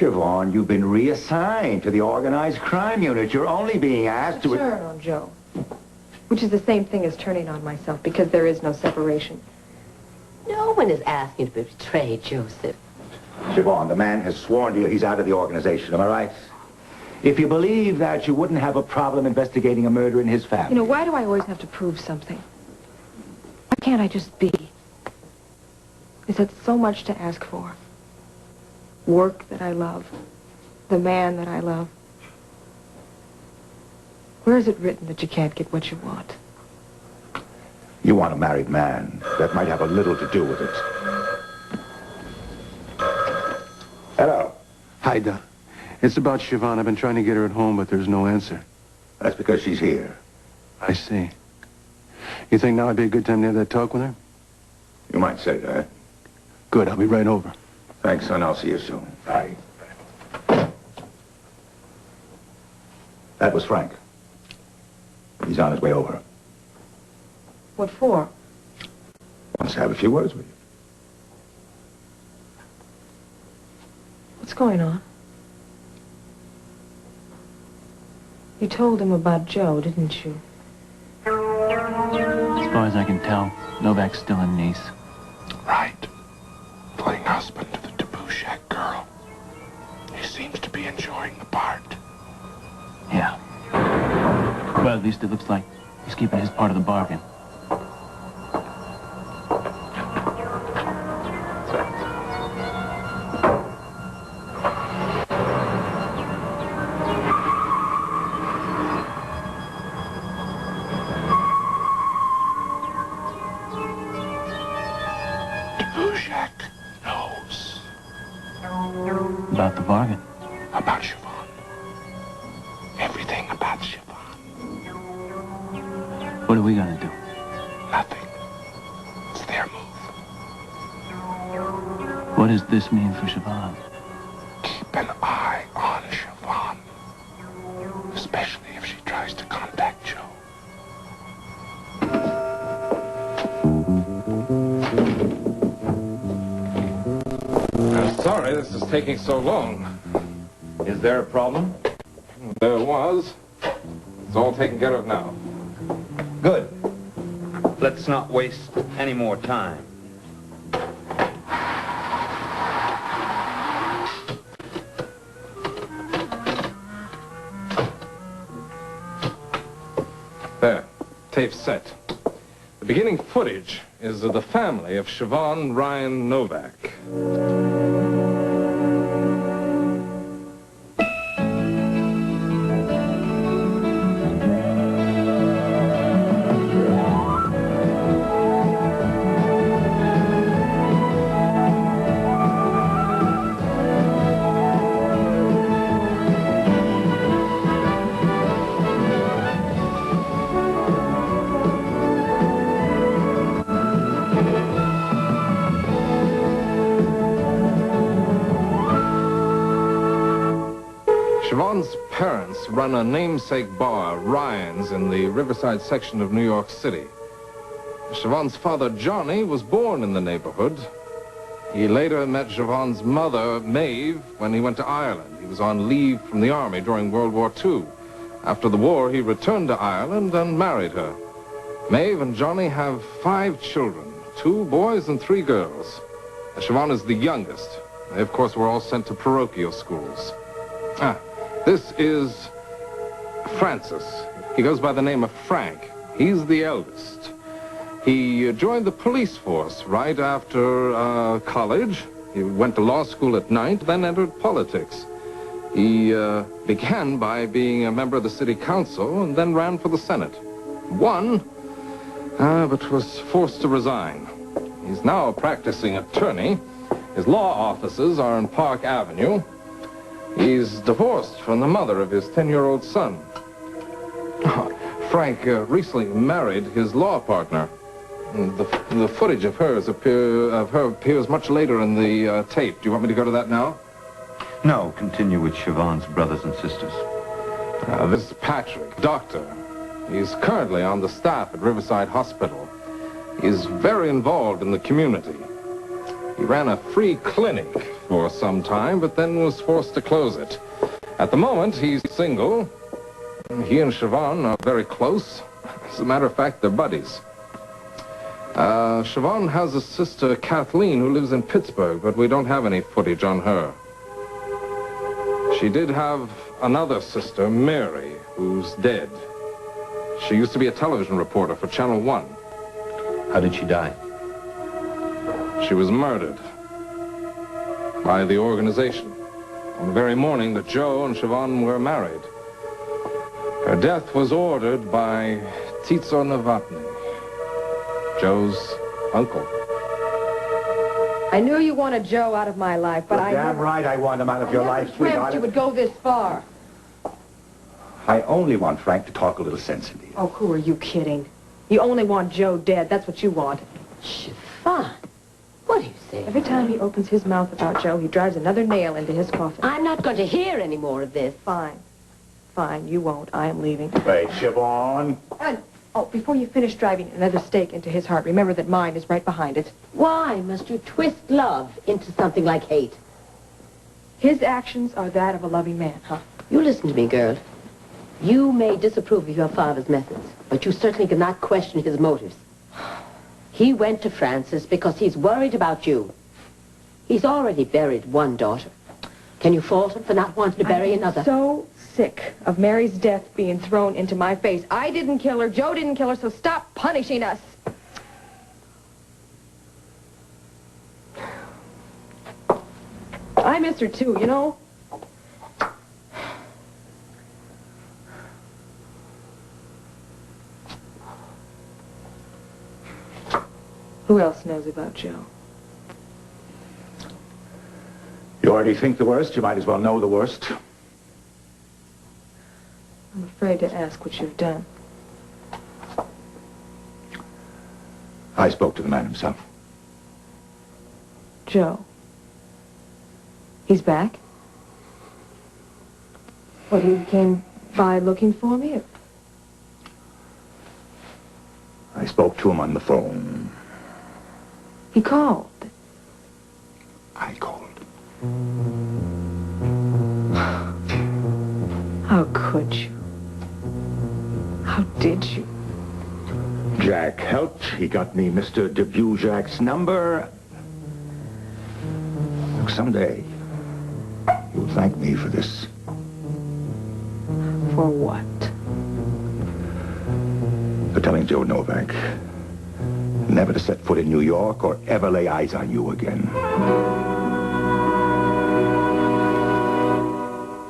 Siobhan, you've been reassigned to the organized crime unit. You're only being asked to... Turn on Joe. Which is the same thing as turning on myself, because there is no separation. No one is asking to betray Joseph. Siobhan, the man has sworn to you he's out of the organization, am I right? If you believe that, you wouldn't have a problem investigating a murder in his family. You know, why do I always have to prove something? Why can't I just be? Is that so much to ask for? Work that I love. The man that I love. Where is it written that you can't get what you want? You want a married man. That might have a little to do with it. Hello. Hi, Doc. It's about Siobhan. I've been trying to get her at home, but there's no answer. That's because she's here. I see. You think now would be a good time to have that talk with her? You might say that. Good, I'll be right over. Thanks, son. I'll see you soon. Bye. That was Frank. He's on his way over. What for? Wants to have a few words with you. What's going on? You told him about Joe, didn't you? As far as I can tell, Novak's still in Nice. Right. Playing husband to the Pt.1 girl. He seems to be enjoying the part. Yeah. Well, at least it looks like he's keeping his part of the bargain. Knows. About the bargain. About Siobhan. Everything about Siobhan. What are we gonna do? Nothing. It's their move. What does this mean for Siobhan? Keep an eye on Siobhan. Especially if she tries to contact Joe. I'm sorry this is taking so long. Is there a problem? There was. It's all taken care of now. Good. Let's not waste any more time. There. Tape set. The beginning footage is of the family of Siobhan Ryan Novak. Siobhan's parents run a namesake bar, Ryan's, in the Riverside section of New York City. Siobhan's father, Johnny, was born in the neighborhood. He later met Siobhan's mother, Maeve, when he went to Ireland. He was on leave from the army during World War II. After the war, he returned to Ireland and married her. Maeve and Johnny have 5 children, 2 boys and 3 girls. Siobhan is the youngest. They, of course, were all sent to parochial schools. This is Francis. He goes by the name of Frank. He's the eldest. He joined the police force right after college. He went to law school at night, then entered politics. He began by being a member of the city council and then ran for the Senate. Won, but was forced to resign. He's now a practicing attorney. His law offices are on Park Avenue. He's divorced from the mother of his 10-year-old son. Frank recently married his law partner. The footage of her appears much later in the tape. Do you want me to go to that now? No, continue with Siobhan's brothers and sisters. This is Patrick, doctor. He's currently on the staff at Riverside Hospital. He's very involved in the community. He ran a free clinic for some time, but then was forced to close it. At the moment, he's single. He and Siobhan are very close. As a matter of fact, they're buddies. Siobhan has a sister, Kathleen, who lives in Pittsburgh, but we don't have any footage on her. She did have another sister, Mary, who's dead. She used to be a television reporter for Channel 1. How did she die? She was murdered by the organization on the very morning that Joe and Siobhan were married. Her death was ordered by Tito Novotny, Joe's uncle. I knew you wanted Joe out of my life, but You're I damn never... right I want him out of your life, dreamt sweetheart. you would go this far. I only want Frank to talk a little sense into you. Oh, who are you kidding? You only want Joe dead. That's what you want. Siobhan, what are you saying? Every time he opens his mouth about Joe, he drives another nail into his coffin. I'm not going to hear any more of this. Fine. Fine, you won't. I am leaving. Wait, Siobhan. Oh, before you finish driving another stake into his heart, remember that mine is right behind it. Why must you twist love into something like hate? His actions are that of a loving man, huh? You listen to me, girl. You may disapprove of your father's methods, but you certainly cannot question his motives. He went to Francis because he's worried about you. He's already buried one daughter. Can you fault him for not wanting to bury another? I'm so sick of Mary's death being thrown into my face. I didn't kill her, Joe didn't kill her, so stop punishing us. I miss her too, you know? Who else knows about Joe? You already think the worst. You might as well know the worst. I'm afraid to ask what you've done. I spoke to the man himself. Joe. He's back? What, he came by looking for me? I spoke to him on the phone. He called. I called. How could you? How did you? Jack helped. He got me Mr. Debujac's number. Look, someday, you'll thank me for this. For what? For telling Joe Novak never to set foot in New York or ever lay eyes on you again.